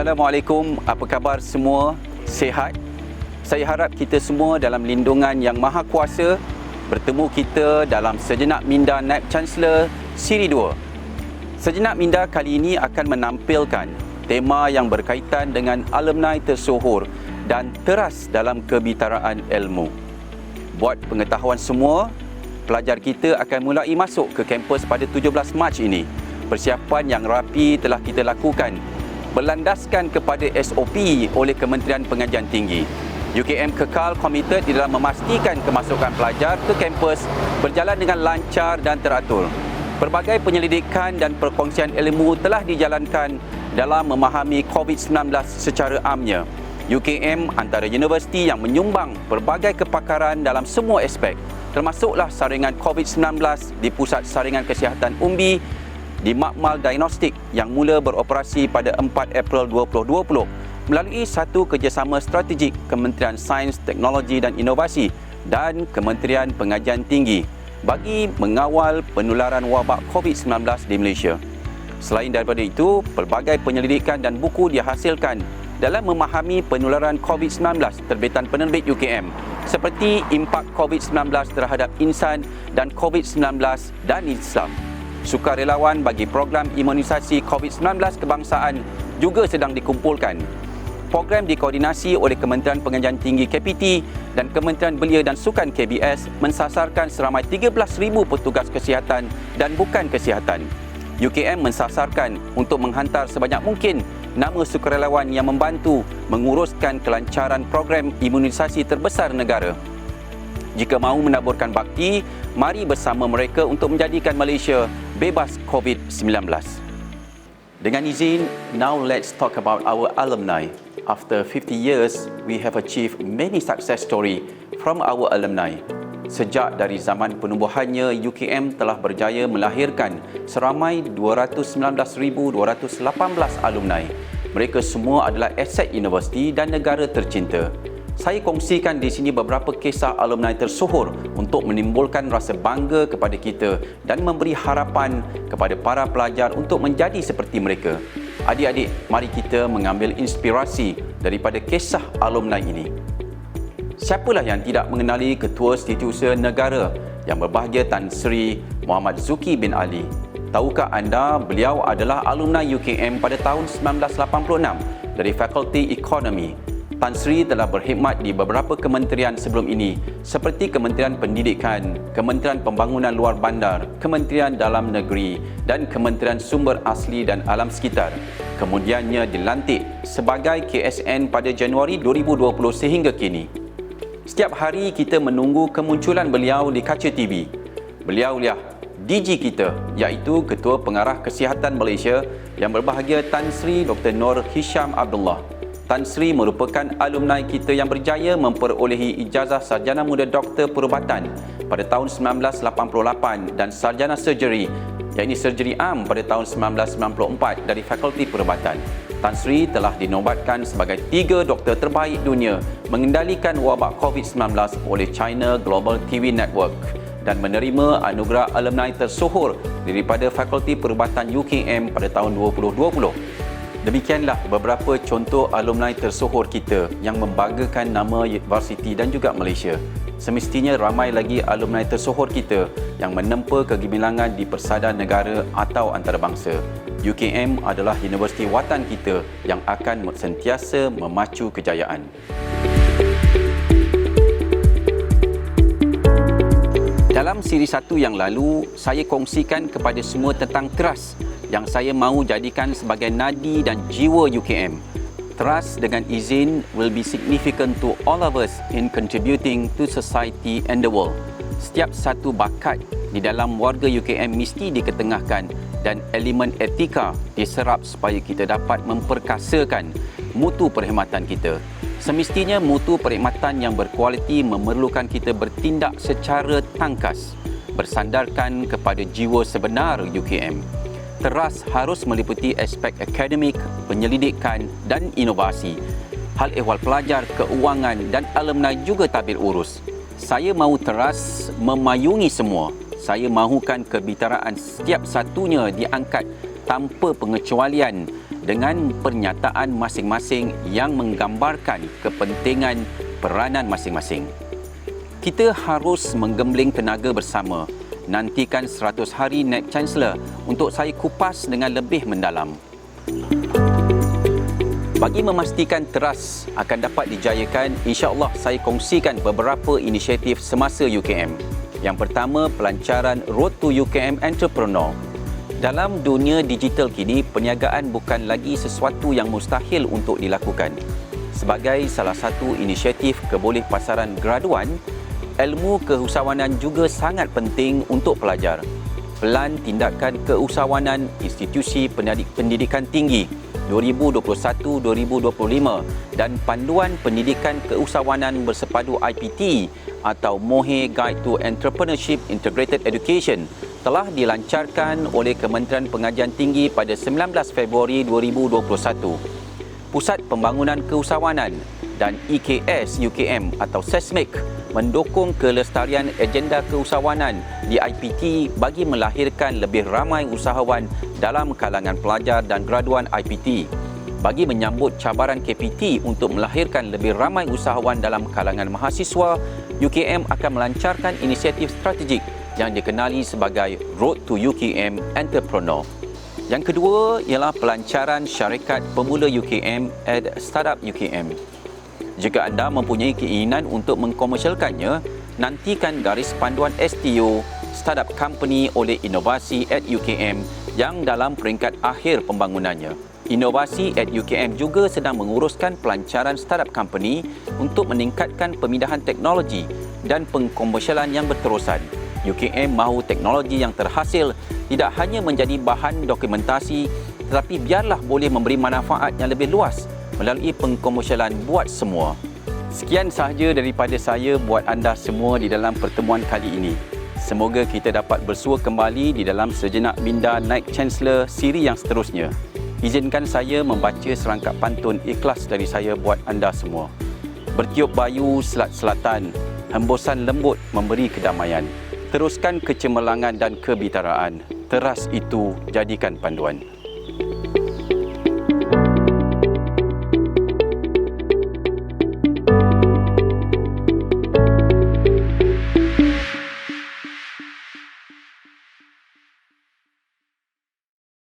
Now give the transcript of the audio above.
Assalamualaikum, apa khabar semua? Sihat? Saya harap kita semua dalam lindungan Yang Maha Kuasa. Bertemu kita dalam Sejenak Minda Naib Chancellor Siri 2. Sejenak Minda kali ini akan menampilkan tema yang berkaitan dengan alumni tersohor dan teras dalam kebitaraan ilmu. Buat pengetahuan semua, pelajar kita akan mulai masuk ke kampus pada 17 Mac ini. Persiapan yang rapi telah kita lakukan berlandaskan kepada SOP oleh Kementerian Pengajian Tinggi. UKM kekal komited di dalam memastikan kemasukan pelajar ke kampus berjalan dengan lancar dan teratur. Pelbagai penyelidikan dan perkongsian ilmu telah dijalankan dalam memahami COVID-19 secara amnya. UKM antara universiti yang menyumbang pelbagai kepakaran dalam semua aspek, termasuklah saringan COVID-19 di Pusat Saringan Kesihatan Umbi di Makmal Diagnostik yang mula beroperasi pada 4 April 2020 melalui satu kerjasama strategik Kementerian Sains, Teknologi dan Inovasi dan Kementerian Pengajian Tinggi bagi mengawal penularan wabak COVID-19 di Malaysia. Selain daripada itu, pelbagai penyelidikan dan buku dihasilkan dalam memahami penularan COVID-19 terbitan penerbit UKM seperti impak COVID-19 terhadap insan dan COVID-19 dan Islam. Sukarelawan bagi program imunisasi COVID-19 kebangsaan juga sedang dikumpulkan. Program dikoordinasi oleh Kementerian Pengajian Tinggi KPT dan Kementerian Belia dan Sukan KBS mensasarkan seramai 13,000 petugas kesihatan dan bukan kesihatan. UKM mensasarkan untuk menghantar sebanyak mungkin nama sukarelawan yang membantu menguruskan kelancaran program imunisasi terbesar negara. Jika mahu menaburkan bakti, mari bersama mereka untuk menjadikan Malaysia bebas COVID-19. Dengan izin, now let's talk about our alumni. After 50 years, we have achieved many success story from our alumni. Sejak dari zaman penubuhannya, UKM telah berjaya melahirkan seramai 219,218 alumni. Mereka semua adalah aset universiti dan negara tercinta. Saya kongsikan di sini beberapa kisah alumni tersohor untuk menimbulkan rasa bangga kepada kita dan memberi harapan kepada para pelajar untuk menjadi seperti mereka. Adik-adik, mari kita mengambil inspirasi daripada kisah alumni ini. Siapalah yang tidak mengenali Ketua Setiausaha Negara yang berbahagia Tan Sri Muhammad Zuki bin Ali? Tahukah anda beliau adalah alumni UKM pada tahun 1986 dari Fakulti Ekonomi. Tan Sri telah berkhidmat di beberapa kementerian sebelum ini seperti Kementerian Pendidikan, Kementerian Pembangunan Luar Bandar, Kementerian Dalam Negeri dan Kementerian Sumber Asli dan Alam Sekitar. Kemudiannya dilantik sebagai KSN pada Januari 2020 sehingga kini. Setiap hari kita menunggu kemunculan beliau di kaca TV. Beliaulah DG kita, iaitu Ketua Pengarah Kesihatan Malaysia yang berbahagia Tan Sri Dr. Nur Hisham Abdullah. Tan Sri merupakan alumni kita yang berjaya memperolehi ijazah Sarjana Muda Doktor Perubatan pada tahun 1988 dan Sarjana Surgery, iaitu Surgery Am pada tahun 1994 dari Fakulti Perubatan. Tan Sri telah dinobatkan sebagai 3 doktor terbaik dunia mengendalikan wabak COVID-19 oleh China Global TV Network dan menerima anugerah alumni tersohor daripada Fakulti Perubatan UKM pada tahun 2020. Demikianlah beberapa contoh alumni tersohor kita yang membanggakan nama universiti dan juga Malaysia. Semestinya ramai lagi alumni tersohor kita yang menempa kegemilangan di persada negara atau antarabangsa. UKM adalah universiti watan kita yang akan sentiasa memacu kejayaan. Dalam siri 1 yang lalu, saya kongsikan kepada semua tentang teras yang saya mahu jadikan sebagai nadi dan jiwa UKM. Trust dengan izin will be significant to all of us in contributing to society and the world. Setiap satu bakat di dalam warga UKM mesti diketengahkan dan elemen etika diserap supaya kita dapat memperkasakan mutu perkhidmatan kita. Semestinya mutu perkhidmatan yang berkualiti memerlukan kita bertindak secara tangkas, bersandarkan kepada jiwa sebenar UKM. Teras harus meliputi aspek akademik, penyelidikan dan inovasi. Hal ehwal pelajar, keuangan dan alumni juga tabir urus. Saya mahu teras memayungi semua. Saya mahukan kebitaraan setiap satunya diangkat tanpa pengecualian dengan pernyataan masing-masing yang menggambarkan kepentingan peranan masing-masing. Kita harus menggembling tenaga bersama. Nantikan 100 hari Naib Chancellor untuk saya kupas dengan lebih mendalam. Bagi memastikan teras akan dapat dijayakan, insya-Allah saya kongsikan beberapa inisiatif semasa UKM. Yang pertama, pelancaran Road to UKM Entrepreneur. Dalam dunia digital kini, perniagaan bukan lagi sesuatu yang mustahil untuk dilakukan. Sebagai salah satu inisiatif kebolehpasaran graduan, ilmu keusahawanan juga sangat penting untuk pelajar. Pelan Tindakan Keusahawanan Institusi Pendidikan Tinggi 2021-2025 dan Panduan Pendidikan Keusahawanan Bersepadu IPT atau MOHE Guide to Entrepreneurship Integrated Education telah dilancarkan oleh Kementerian Pengajian Tinggi pada 19 Februari 2021. Pusat Pembangunan Keusahawanan dan EKS UKM atau SESMIC mendukung kelestarian agenda keusahawanan di IPT bagi melahirkan lebih ramai usahawan dalam kalangan pelajar dan graduan IPT. Bagi menyambut cabaran KPT untuk melahirkan lebih ramai usahawan dalam kalangan mahasiswa, UKM akan melancarkan inisiatif strategik yang dikenali sebagai Road to UKM Entrepreneur. Yang kedua ialah pelancaran syarikat pemula UKM at Startup UKM. Jika anda mempunyai keinginan untuk mengkomersialkannya, nantikan garis panduan STU Startup Company oleh Inovasi at UKM yang dalam peringkat akhir pembangunannya. Inovasi at UKM juga sedang menguruskan pelancaran startup company untuk meningkatkan pemindahan teknologi dan pengkomersialan yang berterusan. UKM mahu teknologi yang terhasil tidak hanya menjadi bahan dokumentasi, tetapi biarlah boleh memberi manfaat yang lebih luas melalui pengkomersialan buat semua. Sekian sahaja daripada saya buat anda semua di dalam pertemuan kali ini. Semoga kita dapat bersua kembali di dalam sejenak minda Naib Chancellor siri yang seterusnya. Izinkan saya membaca serangkap pantun ikhlas dari saya buat anda semua. Bertiup bayu selat-selatan, hembusan lembut memberi kedamaian. Teruskan kecemerlangan dan kebitaraan. Teras itu jadikan panduan.